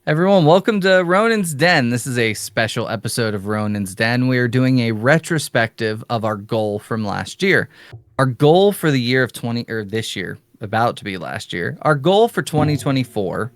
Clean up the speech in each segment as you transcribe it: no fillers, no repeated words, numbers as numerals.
Everyone, welcome to Ronin's Den. This is a special episode of Ronin's Den. We are doing a retrospective of our goal from last year. Our goal for the year of this year, about to be last year. Our goal for 2024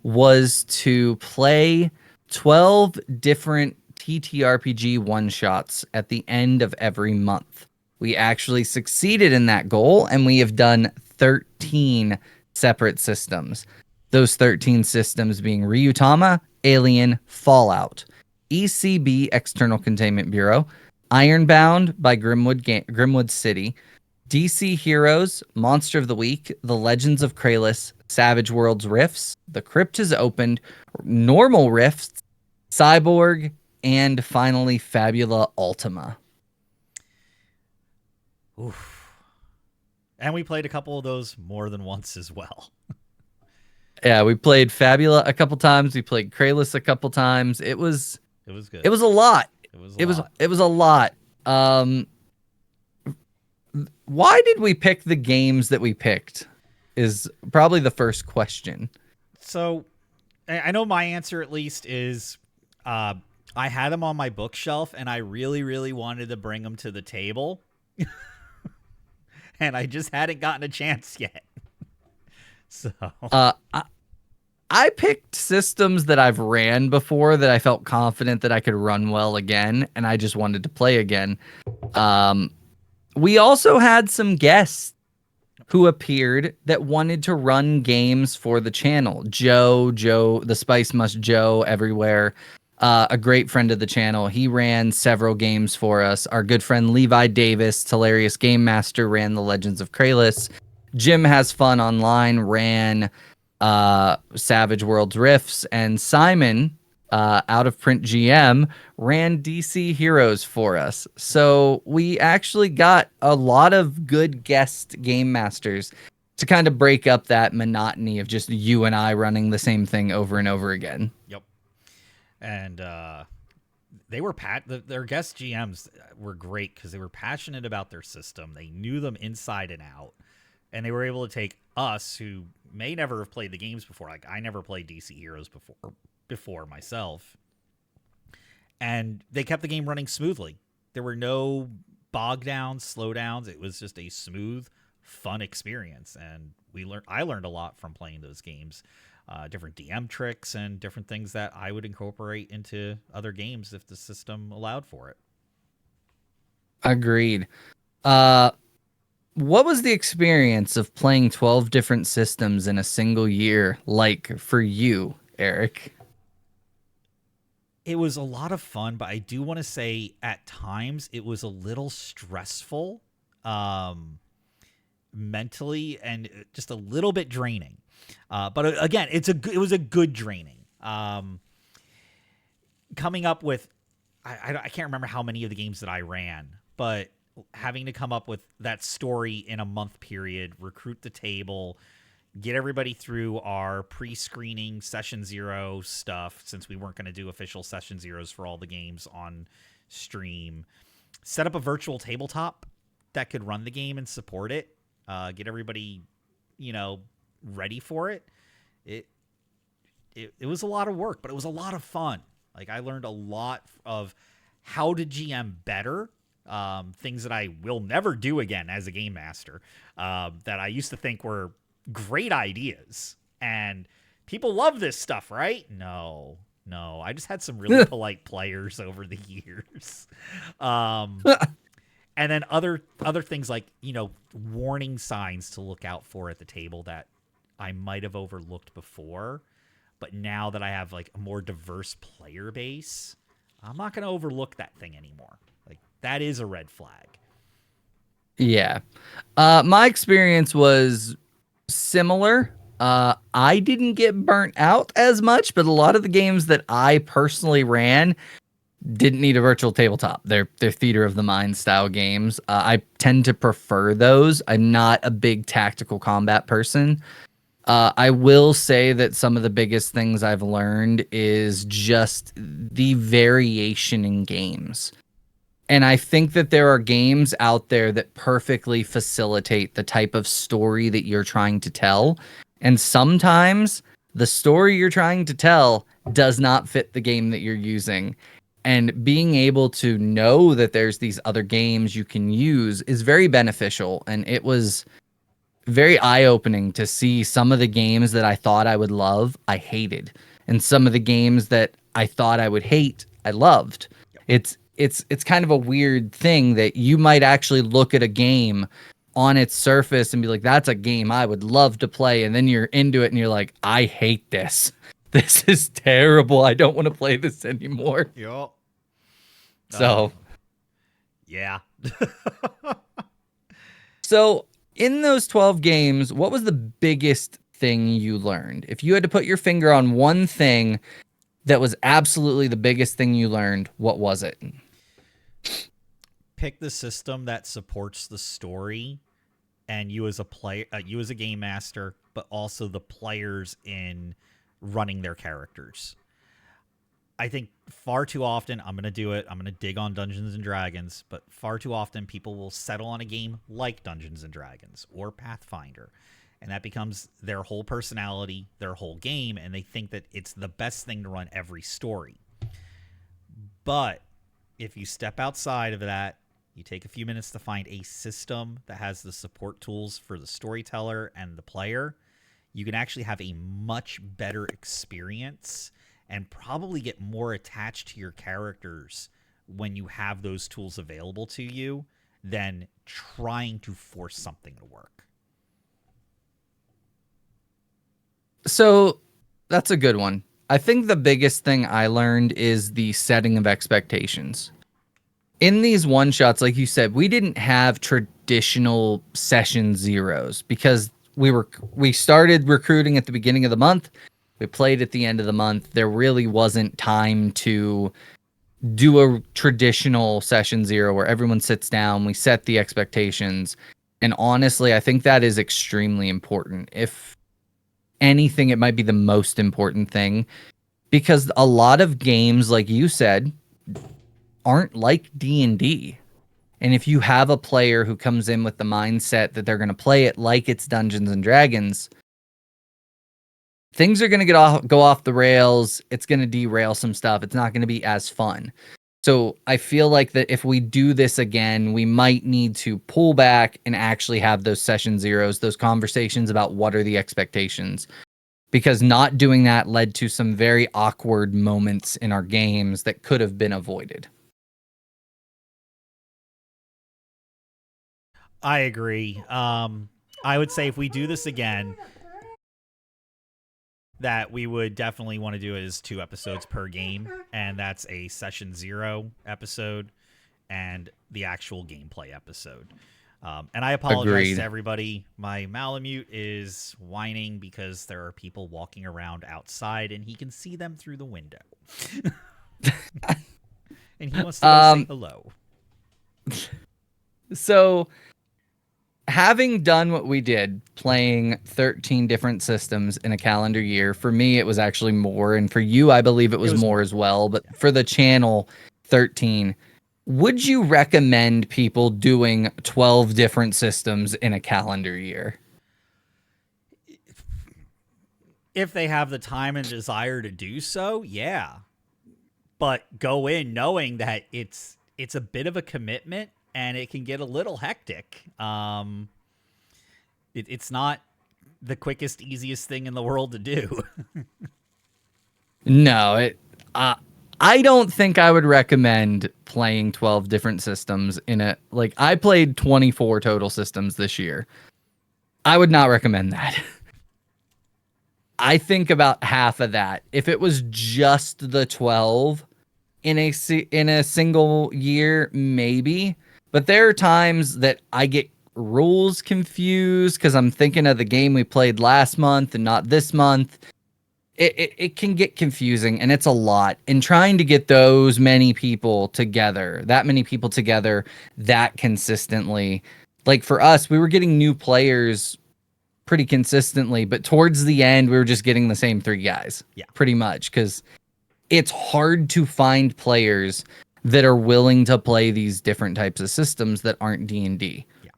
was to play 12 different TTRPG one-shots at the end of every month. We actually succeeded in that goal, and we have done 13 separate systems. Those 13 systems being Ryutama, Alien, Fallout, ECB, External Containment Bureau, Ironbound by Grimwood City, DC Heroes, Monster of the Week, The Legends of Kralis, Savage Worlds Rifts, The Crypt is Opened, Normal Rifts, Cyborg, and finally Fabula Ultima. Oof. And we played a couple of those more than once as well. Yeah, we played Fabula a couple times. We played Kralis a couple times. It was good. It was a lot. It was a lot. Why did we pick the games that we picked? Is probably the first question. So, I know my answer at least is, I had them on my bookshelf, and I really, really wanted to bring them to the table, and I just hadn't gotten a chance yet. So, I picked systems that I've ran before that I felt confident that I could run well again, and I just wanted to play again. We also had some guests who appeared that wanted to run games for the channel. Joe, the Spice Must Joe everywhere, a great friend of the channel. He ran several games for us. Our good friend Levi Davis, Hilarious Game Master, ran The Legends of Kralis. Jim Has Fun Online ran Savage Worlds Rifts, and Simon, Out of Print GM, ran DC Heroes for us. So we actually got a lot of good guest game masters to kind of break up that monotony of just you and I running the same thing over and over again. Yep. And they were their guest GMs were great because they were passionate about their system. They knew them inside and out, and they were able to take us, who may never have played the games before. Like, I never played DC Heroes before myself, and they kept the game running smoothly. There were no bog downs, slowdowns. It was just a smooth, fun experience, and I learned a lot from playing those games. Different DM tricks and different things that I would incorporate into other games if the system allowed for it. Agreed. What was the experience of playing 12 different systems in a single year like for you, Eric? It was a lot of fun, but I do want to say at times it was a little stressful, mentally, and just a little bit draining. But again, it was a good draining. Coming up with, I can't remember how many of the games that I ran, but having to come up with that story in a month period, recruit the table, get everybody through our pre-screening session 0 stuff, since we weren't going to do official session 0s for all the games on stream, set up a virtual tabletop that could run the game and support it, get everybody, ready for it. It was a lot of work, but it was a lot of fun. Like, I learned a lot of how to GM better, things that I will never do again as a game master, that I used to think were great ideas. And people love this stuff, right? No. I just had some really polite players over the years. And then other things like, warning signs to look out for at the table that I might have overlooked before. But now that I have like a more diverse player base, I'm not going to overlook that thing anymore. Like, that is a red flag. Yeah. My experience was similar. I didn't get burnt out as much, but a lot of the games that I personally ran didn't need a virtual tabletop. They're theater of the mind style games. I tend to prefer those. I'm not a big tactical combat person. I will say that some of the biggest things I've learned is just the variation in games. And I think that there are games out there that perfectly facilitate the type of story that you're trying to tell. And sometimes the story you're trying to tell does not fit the game that you're using. And being able to know that there's these other games you can use is very beneficial. And it was very eye-opening to see some of the games that I thought I would love, I hated. And some of the games that I thought I would hate, I loved. It's kind of a weird thing that you might actually look at a game on its surface and be like, that's a game I would love to play. And then you're into it and you're like, I hate this. This is terrible. I don't want to play this anymore. Yup. So, yeah. so in those 12 games, what was the biggest thing you learned? If you had to put your finger on one thing that was absolutely the biggest thing you learned, what was it? Pick the system that supports the story, and you as a player, you as a game master, but also the players in running their characters. I think far too often, I'm going to do it, I'm going to dig on Dungeons and Dragons, but far too often people will settle on a game like Dungeons and Dragons or Pathfinder, and that becomes their whole personality, their whole game, and they think that it's the best thing to run every story. But if you step outside of that, you take a few minutes to find a system that has the support tools for the storyteller and the player, you can actually have a much better experience and probably get more attached to your characters when you have those tools available to you than trying to force something to work. So that's a good one. I think the biggest thing I learned is the setting of expectations. In these one shots, like you said, we didn't have traditional session zeros because we started recruiting at the beginning of the month. We played at the end of the month. There really wasn't time to do a traditional session zero where everyone sits down, we set the expectations. And honestly, I think that is extremely important. If anything, it might be the most important thing, because a lot of games, like you said, aren't like D&D. And if you have a player who comes in with the mindset that they're going to play it like it's Dungeons and Dragons, things are going to go off the rails. It's going to derail some stuff. It's not going to be as fun. So I feel like that if we do this again, we might need to pull back and actually have those session zeros, those conversations about what are the expectations. Because not doing that led to some very awkward moments in our games that could have been avoided. I agree. I would say if we do this again, that we would definitely want to do it as 2 episodes per game, and that's a session 0 episode and the actual gameplay episode. And I apologize Agreed. to everybody. My Malamute is whining because there are people walking around outside, and he can see them through the window. And he wants to go say hello. So, having done what we did, playing 13 different systems in a calendar year, for me, it was actually more. And for you, I believe it was more as well. But for the channel, 13. Would you recommend people doing 12 different systems in a calendar year? If they have the time and desire to do so, yeah. But go in knowing that it's a bit of a commitment and it can get a little hectic. It's not the quickest, easiest thing in the world to do. No, I don't think I would recommend playing 12 different systems in a, like, I played 24 total systems this year. I would not recommend that. I think about half of that. If it was just the 12 in a single year, maybe. But there are times that I get rules confused because I'm thinking of the game we played last month and not this month. It can get confusing, and it's a lot. And trying to get those many people together, that consistently. Like for us, we were getting new players pretty consistently, but towards the end, we were just getting the same 3 guys. Yeah. Pretty much, because it's hard to find players that are willing to play these different types of systems that aren't D&D. Yeah.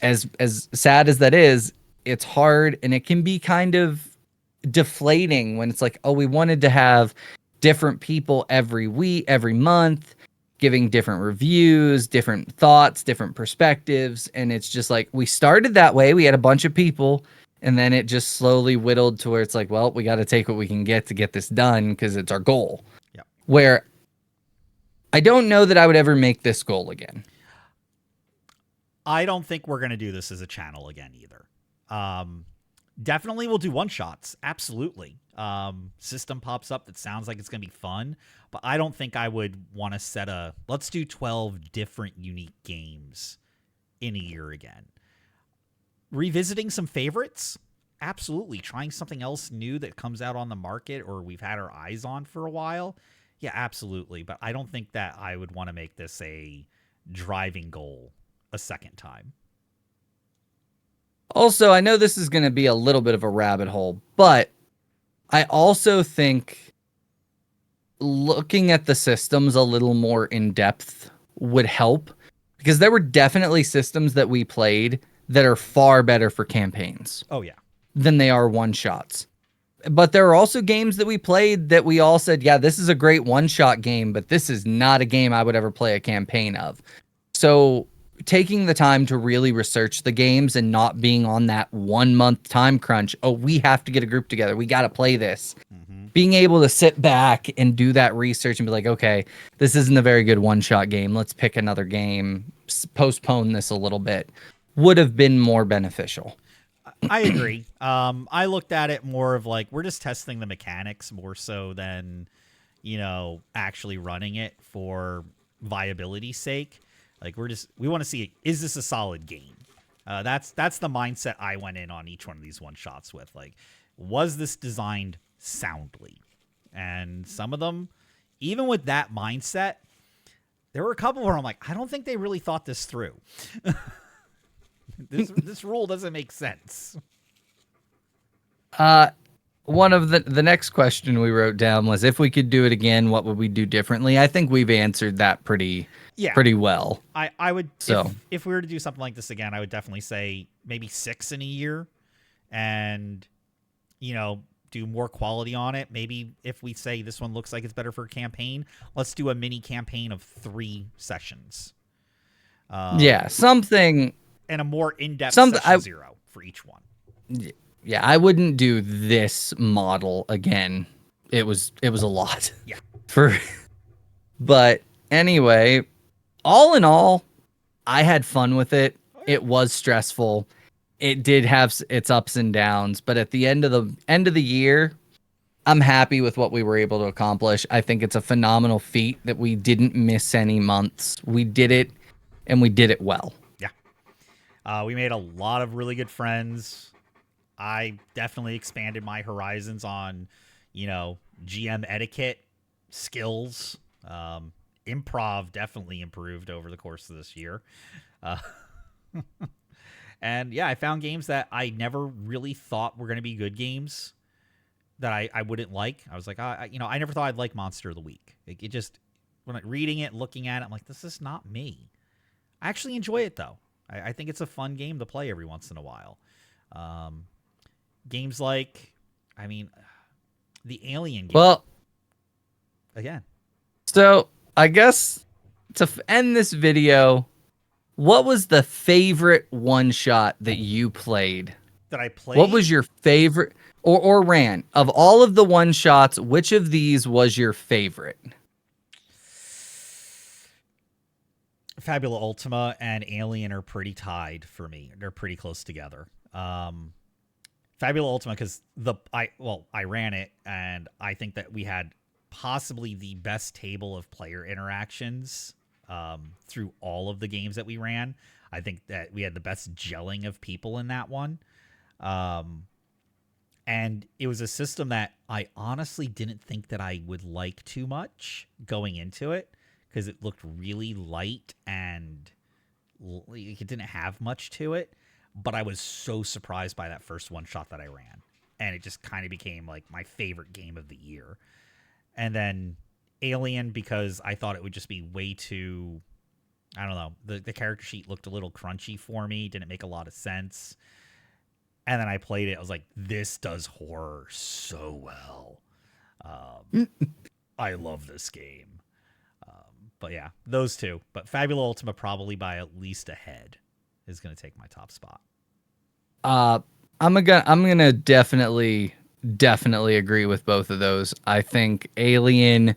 As sad as that is, it's hard, and it can be kind of deflating when it's like, oh, we wanted to have different people every week, every month, giving different reviews, different thoughts, different perspectives. And it's just like, we started that way. We had a bunch of people, and then it just slowly whittled to where it's like, well, we got to take what we can get to get this done because it's our goal. Yeah. Where I don't know that I would ever make this goal again. I don't think we're going to do this as a channel again either. Definitely we'll do one-shots. Absolutely. System pops up that sounds like it's going to be fun, but I don't think I would want to set let's do 12 different unique games in a year again. Revisiting some favorites? Absolutely. Trying something else new that comes out on the market or we've had our eyes on for a while? Yeah, absolutely. But I don't think that I would want to make this a driving goal a second time. Also, I know this is going to be a little bit of a rabbit hole, but I also think looking at the systems a little more in depth would help, because there were definitely systems that we played that are far better for campaigns. Oh, yeah. Than they are one-shots. But there are also games that we played that we all said, yeah, this is a great one-shot game, but this is not a game I would ever play a campaign of. So taking the time to really research the games and not being on that 1 month time crunch. Oh, we have to get a group together. We got to play this. Mm-hmm. Being able to sit back and do that research and be like, okay, this isn't a very good one-shot game. Let's pick another game, postpone this a little bit, would have been more beneficial. I agree. I looked at it more of like, we're just testing the mechanics more so than, actually running it for viability's sake. Like, we want to see, is this a solid game? That's the mindset I went in on each one of these one shots with. Like, was this designed soundly? And some of them, even with that mindset, there were a couple where I'm like, I don't think they really thought this through. This rule doesn't make sense. One of the next question we wrote down was, if we could do it again, what would we do differently? I think we've answered that pretty well. I would, so if we were to do something like this again, I would definitely say maybe 6 in a year, and do more quality on it. Maybe if we say this one looks like it's better for a campaign, let's do a mini campaign of 3 sessions. Something, and a more in-depth session 0 for each one. Yeah, I wouldn't do this model again. It was a lot. Yeah. But anyway, all in all, I had fun with it. It was stressful. It did have its ups and downs, but at the end of the year, I'm happy with what we were able to accomplish. I think it's a phenomenal feat that we didn't miss any months. We did it, and we did it well. Yeah. We made a lot of really good friends. I definitely expanded my horizons on, GM etiquette, skills. Improv definitely improved over the course of this year. And yeah, I found games that I never really thought were going to be good games that I wouldn't like. I was like, I never thought I'd like Monster of the Week. It just, when reading it, looking at it, I'm like, this is not me. I actually enjoy it, though. I think it's a fun game to play every once in a while. Games like, the Alien game. Well, again. So I guess to end this video, what was the favorite one shot that you played? That I played? What was your favorite or ran? Of all of the one shots, which of these was your favorite? Fabula Ultima and Alien are pretty tied for me. They're pretty close together. Fabula Ultima, because I ran it, and I think that we had possibly the best table of player interactions through all of the games that we ran. I think that we had the best gelling of people in that one. And it was a system that I honestly didn't think that I would like too much going into it, because it looked really light and it didn't have much to it. But I was so surprised by that first one shot that I ran. And it just kind of became like my favorite game of the year. And then Alien, because I thought it would just be way too, I don't know, the character sheet looked a little crunchy for me, didn't make a lot of sense. And then I played it. I was like, this does horror so well. I love this game. But yeah, those two. But Fabula Ultima probably by at least a head is going to take my top spot. Uh, I'm gonna definitely agree with both of those. I think Alien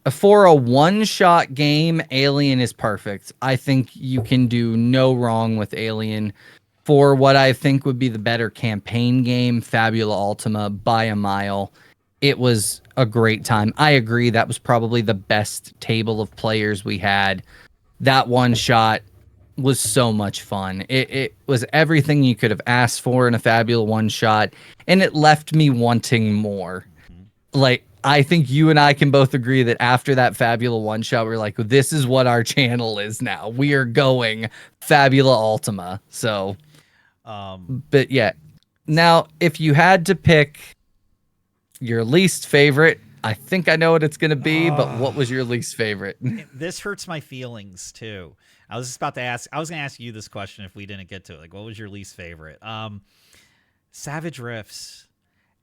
for a one-shot game, Alien is perfect. I think you can do no wrong with Alien. For what I think would be the better campaign game, Fabula Ultima by a mile. It was a great time. I agree that was probably the best table of players we had. That one shot was so much fun. It was everything you could have asked for in a Fabula one shot, and it left me wanting more. Like, I think you and I can both agree that after that Fabula one shot, we're like, this is what our channel is now. We are going Fabula Ultima. So, but yeah. Now, if you had to pick your least favorite, I think I know what it's going to be, but what was your least favorite? This hurts my feelings too. I was just about to ask. I was going to ask you this question if we didn't get to it. Like, what was your least favorite? Savage Rifts,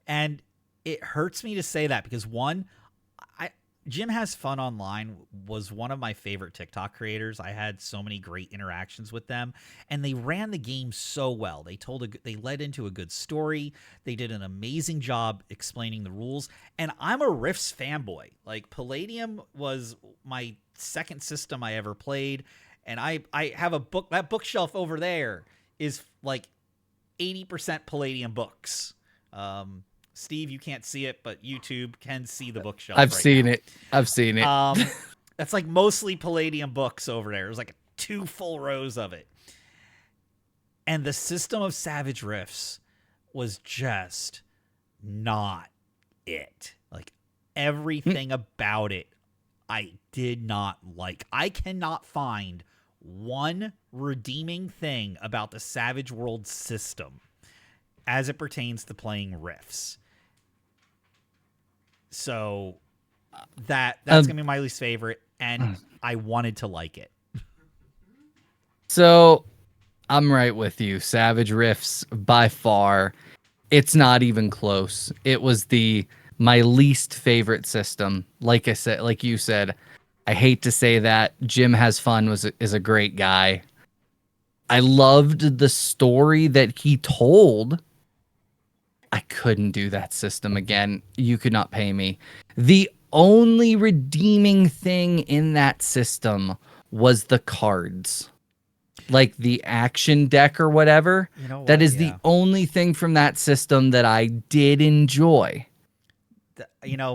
and it hurts me to say that because one, Jim Has Fun Online was one of my favorite TikTok creators. I had so many great interactions with them, and they ran the game so well. They led into a good story. They did an amazing job explaining the rules, and I'm a Rifts fanboy. Like, Palladium was my second system I ever played, and I have a book. That bookshelf over there is like 80% Palladium books. Steve, you can't see it, but YouTube can see the bookshelf. I've seen it. That's like mostly Palladium books over there. There's like 2 full rows of it. And the system of Savage Rifts was just not it. Like, everything about it, I did not like. I cannot find one redeeming thing about the Savage World system as it pertains to playing Rifts. So that's going to be my least favorite, and I wanted to like it. So I'm right with you. Savage Rifts, by far, it's not even close. It was my least favorite system. Like I said, like you said, I hate to say that. Jim Has Fun is a great guy. I loved the story that he told. I couldn't do that system again. You could not pay me. The only redeeming thing in that system was the cards. Like the action deck or whatever. You know what? That is the only thing from that system that I did enjoy.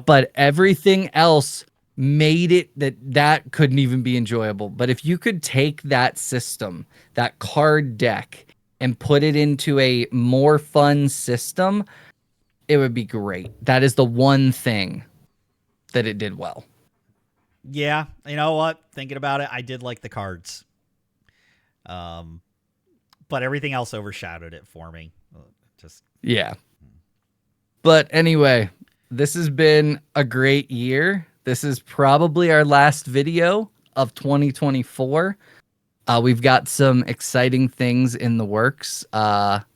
But everything else made it that couldn't even be enjoyable. But if you could take that system, that card deck, and put it into a more fun system, it would be great. That is the one thing that it did well. Yeah, you know what? Thinking about it, I did like the cards. But everything else overshadowed it for me. Yeah. But anyway, this has been a great year. This is probably our last video of 2024. We've got some exciting things in the works.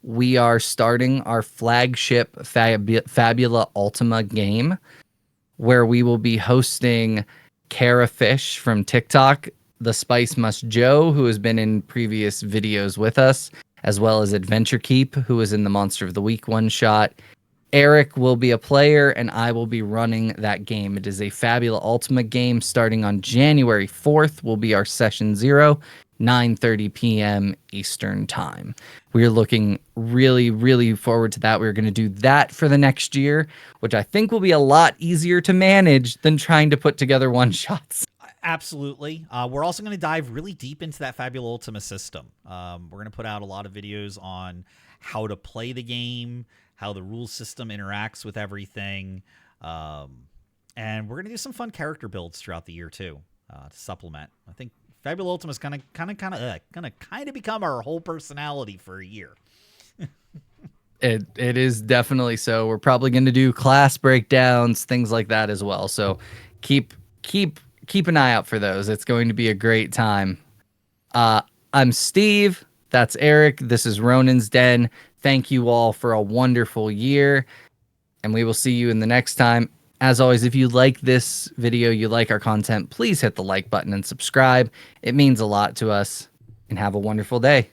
We are starting our flagship Fabula Ultima game, where we will be hosting Kara Fish from TikTok, The Spice Must Joe, who has been in previous videos with us, as well as Adventure Keep, who was in the Monster of the Week one-shot. Eric will be a player, and I will be running that game. It is a Fabula Ultima game starting on January 4th, will be our session 0. 9:30 p.m. Eastern time. We're looking really, really forward to that. We're going to do that for the next year, which I think will be a lot easier to manage than trying to put together one-shots. Absolutely. We're also going to dive really deep into that Fabula Ultima system. We're going to put out a lot of videos on how to play the game, how the rule system interacts with everything, and we're going to do some fun character builds throughout the year too, to supplement. I think Fabula Ultima is gonna become our whole personality for a year. It is definitely so. We're probably going to do class breakdowns, things like that as well. So keep an eye out for those. It's going to be a great time. I'm Steve. That's Eric. This is Ronin's Den. thank you all for a wonderful year, and we will see you in the next time. As always, if you like this video, you like our content, please hit the like button and subscribe. It means a lot to us, and have a wonderful day.